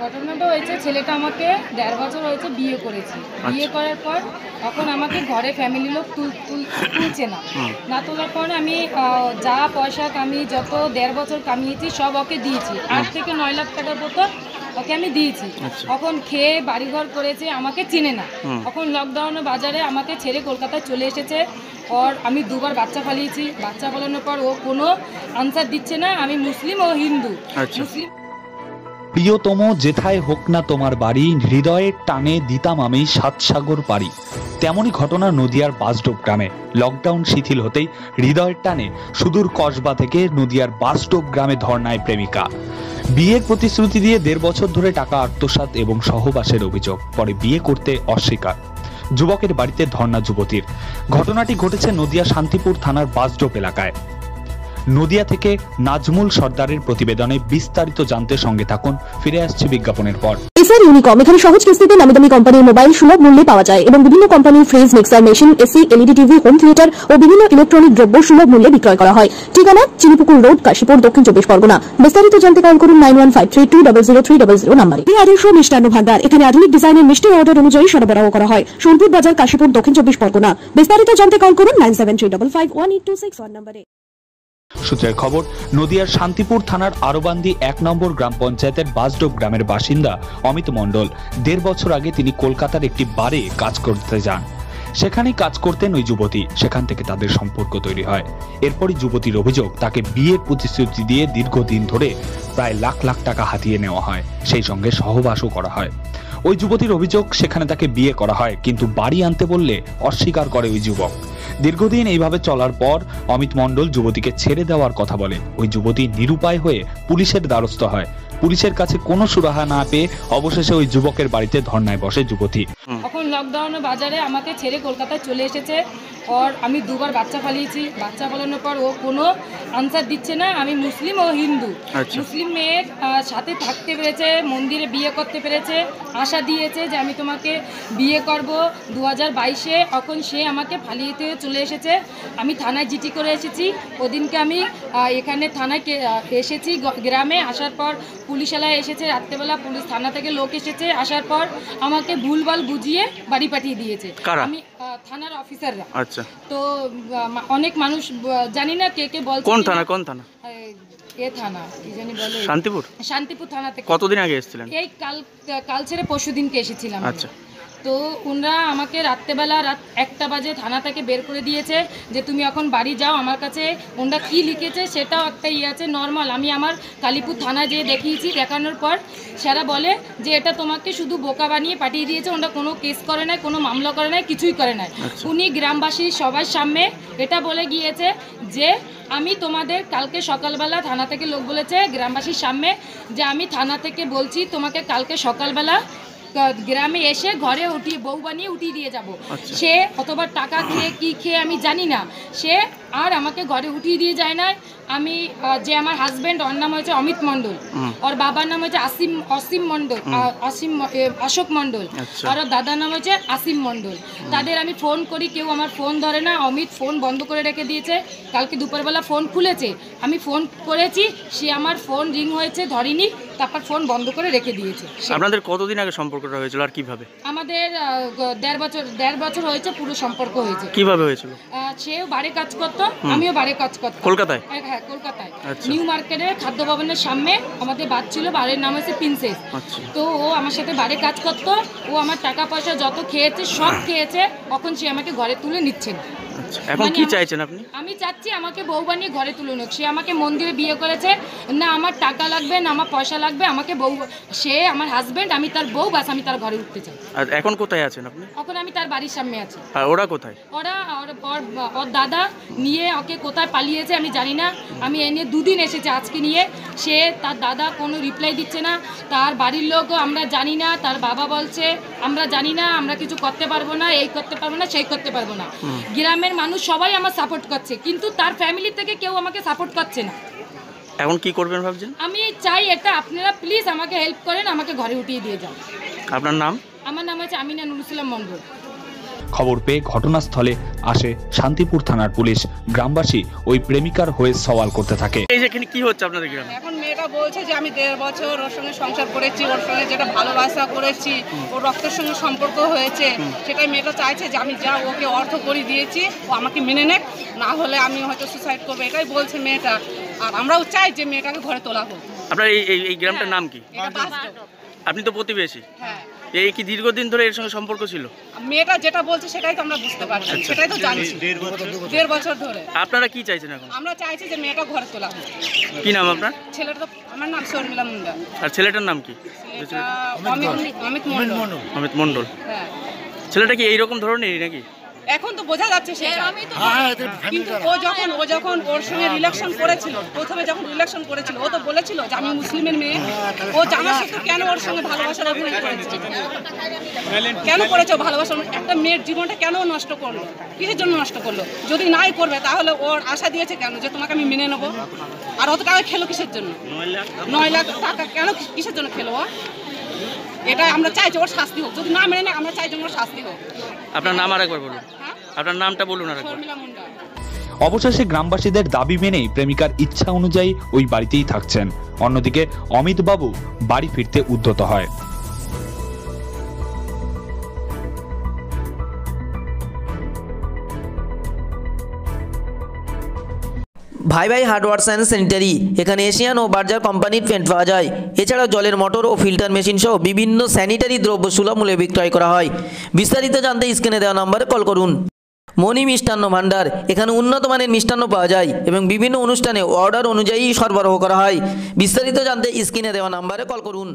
ঘটনাটা হয়েছে, ছেলেটা আমাকে 1.5 বছর হয়েছে বিয়ে করেছি। বিয়ে করার পর এখন আমাকে ঘরে ফ্যামিলি লোক তুলছে না তোলার পর আমি যা পয়সা যত 1.5 বছর কামিয়েছি সব ওকে দিয়েছি। 8 থেকে 9 লাখ টাকার মতো ওকে আমি দিয়েছি। এখন খেয়ে বাড়িঘর করেছে, আমাকে চিনে না। এখন লকডাউনে বাজারে আমাকে ছেড়ে কলকাতায় চলে এসেছে। ওর আমি 2বার বাচ্চা ফালিয়েছি। বাচ্চা ফলানোর পর ও কোনো আনসার দিচ্ছে না। আমি মুসলিম ও হিন্দু। মুসলিম প্রিয়তম যেথায় হোক না তোমার বাড়ি, হৃদয়ের টানে দিতাম আমি 7 সাগর পাড়ি। তেমনই ঘটনা নদিয়ার বাসডোব গ্রামে। লকডাউন শিথিল হতেই হৃদয়ের টানে সুদূর কসবা থেকে নদিয়ার বাসডোব গ্রামে ধর্নায় প্রেমিকা। বিয়ের প্রতিশ্রুতি দিয়ে 1.5 বছর ধরে টাকা আত্মসাৎ এবং সহবাসের অভিযোগ, পরে বিয়ে করতে অস্বীকার। যুবকের বাড়িতে ধর্না যুবতীর। ঘটনাটি ঘটেছে নদিয়া শান্তিপুর থানার বাসডোব এলাকায়। নদিয়া থেকে নাজমুল সর্দারের প্রতিবেদনে বিস্তারিত জানতে সঙ্গে থাকুন। ফিরে আসছে বিজ্ঞাপনের পর। এসআর ইউনিকম এখানে সহজ কিস্তিতে নামি দামি কোম্পানির মোবাইল সুলভ মূল্যে পাওয়া যায় এবং বিভিন্ন কোম্পানির fridge, mixer machine, AC, LED TV, home theatre ও বিভিন্ন ইলেকট্রনিক দ্রব্য সুলভ মূল্যে বিক্রয় করা হয়। ঠিকানা চিনিপুকুর রোড, কাশীপুর, দক্ষিণ 24 পরগনা। বিস্তারিত জানতে কল করুন 9153200300 নম্বরে। আদর্শ মিষ্টান্ন ভান্ডার, এখানে আধুনিক ডিজাইনের মিষ্টির অর্ডার অনুযায়ী সরবরাহ করা হয়। সোনপুর বাজার, কাশীপুর, দক্ষিণ 24 পরগনা। বিস্তারিত জানতে কল করুন 9735518261 নম্বরে। সূত্রের খবর, নদিয়ার শান্তিপুর থানার আরবান্দি 1 নম্বর গ্রাম পঞ্চায়েতের বাসডোব গ্রামের বাসিন্দা অমিত মণ্ডল। 1.5 বছর আগে তিনি কলকাতার একটি বারে কাজ করতে যান। সেখানেই কাজ করতেন ওই যুবতী। সেখান থেকে তাদের সম্পর্ক তৈরি হয়। এরপরই যুবতীর অভিযোগ, তাকে বিয়ের প্রতিশ্রুতি দিয়ে দীর্ঘদিন ধরে প্রায় লাখ লাখ টাকা হাতিয়ে নেওয়া হয়, সেই সঙ্গে সহবাসও করা হয়। ওই যুবতীর অভিযোগ, সেখানে তাকে বিয়ে করা হয়, কিন্তু বাড়ি আনতে বললে অস্বীকার করে ওই যুবক। দীর্ঘদিন এইভাবে চলার পর অমিত মণ্ডল যুবতীকে ছেড়ে দেওয়ার কথা বলে। ওই যুবতী নিরুপায় হয়ে পুলিশের দ্বারস্থ হয়। পুলিশের কাছে কোনো সুরাহা না পেয়ে অবশেষে ওই যুবকের বাড়িতে ধর্নায় বসে যুবতী। এখন লকডাউনে বাজারে আমাকে ছেড়ে কলকাতায় চলে এসেছে। ওর আমি 2বার বাচ্চা ফালিয়েছি। বাচ্চা ফলানোর পর ও কোনো আনসার দিচ্ছে না। আমি মুসলিম ও হিন্দু। মুসলিম মেয়ের সাথে থাকতে পেরেছে, মন্দিরে বিয়ে করতে পেরেছে, আশা দিয়েছে যে আমি তোমাকে বিয়ে করব 2022-এ। এখন সে আমাকে ফালিয়েতে চলে এসেছে। আমি থানায় জিটি করে এসেছি। ওদিনকে আমি এখানে থানায় এসেছি গ্রামে। আসার পর পুলিশওয়ালা এসেছে রাত্রেবেলা, পুলিশ থানা থেকে লোক এসেছে। আসার পর আমাকে ভুলভাল বুঝিয়ে বাড়ি পাঠিয়ে দিয়েছে। আমি থানার অফিসাররা। আচ্ছা। তো অনেক মানুষ জানি না কে কে বলছে। কোন থানা? কোন থানা? এ থানা কি জানি বলে, শান্তিপুর থানা থেকে। কতদিন আগে এসেছিলেন? এই কাল ছেড়ে পরশুদিনকে এসেছিলাম। আচ্ছা। তো ওনারা আমাকে রাত্রেবেলা রাত 1টা বাজে থানা থেকে বের করে দিয়েছে যে তুমি এখন বাড়ি যাও। আমার কাছে ওনারা কী লিখেছে সেটাও একটা আছে নর্মাল। আমি আমার কালীপুর থানায় যেয়ে দেখিয়েছি। দেখানোর পর সেরা বলে যে এটা তোমাকে শুধু বোকা বানিয়ে পাঠিয়ে দিয়েছে। ওনারা কোনো কেস করে নাই, কোনো মামলা করে নাই, কিছুই করে নাই। উনি গ্রামবাসী সবার সামনে এটা বলে গিয়েছে যে আমি তোমাদের কালকে সকালবেলা, থানা থেকে লোক বলেছে গ্রামবাসীর সামনে যে আমি থানা থেকে বলছি তোমাকে কালকে সকালবেলা গ্রামে এসে ঘরে উঠিয়ে বউ বানিয়ে উঠিয়ে দিয়ে যাব। সে অতবার টাকা খেয়ে কি খেয়ে আমি জানি না, সে আর আমাকে ঘরে উঠিয়ে দিয়ে যায় না। আমি যে আমার হাজব্যান্ড, ওর নাম হয়েছে অমিত মণ্ডল, ওর বাবার নাম হয়েছে অশোক মণ্ডল, আর ওর দাদার নাম হয়েছে আসিম মণ্ডল। তাদের আমি ফোন করি, কেউ আমার ফোন ধরে না। অমিত ফোন বন্ধ করে রেখে দিয়েছে। কালকে দুপুরবেলা ফোন খুলেছে, আমি ফোন করেছি, সে আমার ফোন রিং হয়েছে, ধরিনি, তারপর ফোন বন্ধ করে রেখে দিয়েছে। আপনাদের কতদিন আগে সম্পর্কটা হয়েছিল আর কিভাবে? আমাদের 1.5 বছর হয়েছে পুরো সম্পর্ক হয়েছে। কিভাবে হয়েছিল? সেও বাড়ি কাজ করতো, আমিও বাড়ি কাজ করতাম। কলকাতায়? হ্যাঁ, কলকাতায় নিউ মার্কেটের খাদ্য ভবনের সামনে আমাদের বাড়ি ছিল। বাড়ির নাম হচ্ছে প্রিন্সেস। তো ও আমার সাথে বাড়ি কাজ করতো। ও আমার টাকা পয়সা যত খেয়েছে সব খেয়েছে। এখন সে আমাকে ঘরে তুলে নিচ্ছে না। এখন কি চাইছেন আপনি? আমি চাচ্ছি আমাকে বউ বানিয়ে ঘরে তুলে নিক। সে আমাকে মন্দিরে বিয়ে করেছে না, আমার টাকা লাগবে না আমার পয়সা লাগবে, আমাকে বউ, সে আমার হাজবেন্ড, আমি তার বউ, বাস আমি তার ঘরে উঠতে চাই। আর এখন কোথায় আছেন আপনি? এখন আমি তার বাড়ির সামনে আছি। আর ওরা কোথায়? ওরা ওর দাদা নিয়ে ওকে কোথায় পালিয়েছে আমি জানি না। আমি এ নিয়ে 2 দিন এসেছে আজকে নিয়ে। সে তার দাদা কোনো রিপ্লাই দিচ্ছে না, তার বাড়ির লোকও আমরা জানি না। তার বাবা বলছে আমরা জানি না, আমরা কিছু করতে পারবো না, এই করতে পারবো না, সেই করতে পারবো না। গ্রামের মানুষ সবাই আমার সাপোর্ট করছে, কিন্তু তার ফ্যামিলি থেকে কেউ আমাকে সাপোর্ট করছে না। এখন কি করবেন ভাবছেন? আমি চাই এটা আপনারা প্লিজ আমাকে হেল্প করেন, আমাকে ঘরে উঠিয়ে দিয়ে যান। আপনার নাম? আমার নাম হচ্ছে আমিনা নুরুল ইসলাম মণ্ডল। খবর পেয়ে ঘটনাস্থলে আসে শান্তিপুর থানার পুলিশ। গ্রামবাসী ওই প্রেমিকার হয়ে সওয়াল করতে থাকে। এই যে এখানে কি হচ্ছে আপনাদের গ্রামে? এখন মেয়েটা বলছে যে আমি 1.5 বছর ওর সঙ্গে সংসার করেছি, ওর সঙ্গে যেটা ভালোবাসা করেছি, ওর রক্তের সঙ্গে সম্পর্ক হয়েছে, সেটাই মেয়েটা চাইছে যে আমি যা ওকে অর্থ করে দিয়েছি ও আমাকে মেনে নেক, না হলে আমি হয়তো সুসাইড করবো, এটাই বলছে মেয়েটা। আর আমরাও চাই যে মেয়েটাকে ঘরে তোলা হোক। আপনার এই গ্রামটার নাম কি? এটা বাস্তব। আপনি তো প্রতিবেশী। হ্যাঁ, এই কি দীর্ঘদিন ধরে এর সঙ্গে সম্পর্ক ছিল? মেয়েটা যেটা বলছে সেটাই তো আমরা বুঝতে পারছি, সেটাই তো জানছি। 1.5 বছর ধরে। আপনারা কি চাইছেন এখন? আমরা চাইছি যে মেয়েটা ঘরে তোলা হোক। কি নাম আপনার? ছেলেটা তো, আমার নাম শর্মিলা মুন্ডা। আর ছেলেটার নাম কি? ছেলেটা অমিত মণ্ডল। অমিত মণ্ডল। হ্যাঁ, ছেলেটা কি এইরকম ধরনেরই নাকি? এখন তো বোঝা যাচ্ছে সেটা, কিন্তু ও যখন ওর সঙ্গে রিলেশন করেছিল, প্রথমে যখন রিলেশন করেছিল, ও তো বলেছিল যে আমি মুসলিমের মেয়ে। ও জানা সত্ত্বেও কেন ওর সঙ্গে ভালোবাসার অভিনয় করেছে? কেন করেছে ভালোবাসার? একটা মেয়ের জীবনটা কেন নষ্ট করলো? কিসের জন্য নষ্ট করলো? যদি নাই করবে তাহলে ওর আশা দিয়েছে কেন যে তোমাকে আমি মেনে নেবো? আর অত টাকা খেলো কিসের জন্য? 9 লাখ টাকা কেন, কিসের জন্য খেলো? এটা আমরা চাইছি ওর শাস্তি হোক। যদি না মেনে নেয় আমরা চাই যে ওর শাস্তি হোক। আপনার নাম আরেকবার বলুন। হ্যাঁ, আপনার নামটা বলুন আরেকবার। শর্মিলা মুন্ডা। অবশেষে গ্রামবাসীদের দাবি মেনেই প্রেমিকার ইচ্ছা অনুযায়ী ওই বাড়িতেই থাকছেন। অন্যদিকে অমিত বাবু বাড়ি ফিরতে উদ্যত হয়। ভাই ভাই হার্ডওয়ার্স অ্যান্ড স্যানিটারি, এখানে এশিয়ান ও বার্জার কোম্পানির পেন্ট পাওয়া যায়। এছাড়াও জলের মোটর ও ফিল্টার মেশিন সহ বিভিন্ন স্যানিটারি দ্রব্য সুলভ মূল্যে বিক্রয় করা হয়। বিস্তারিত জানতে স্ক্রিনে দেওয়া নম্বরে কল করুন। মণি মিষ্টান্ন ভাণ্ডার, এখানে উন্নত মানের মিষ্টান্ন পাওয়া যায় এবং বিভিন্ন অনুষ্ঠানে অর্ডার অনুযায়ী সরবরাহ করা হয়। বিস্তারিত জানতে স্ক্রিনে দেওয়া নম্বরে কল করুন।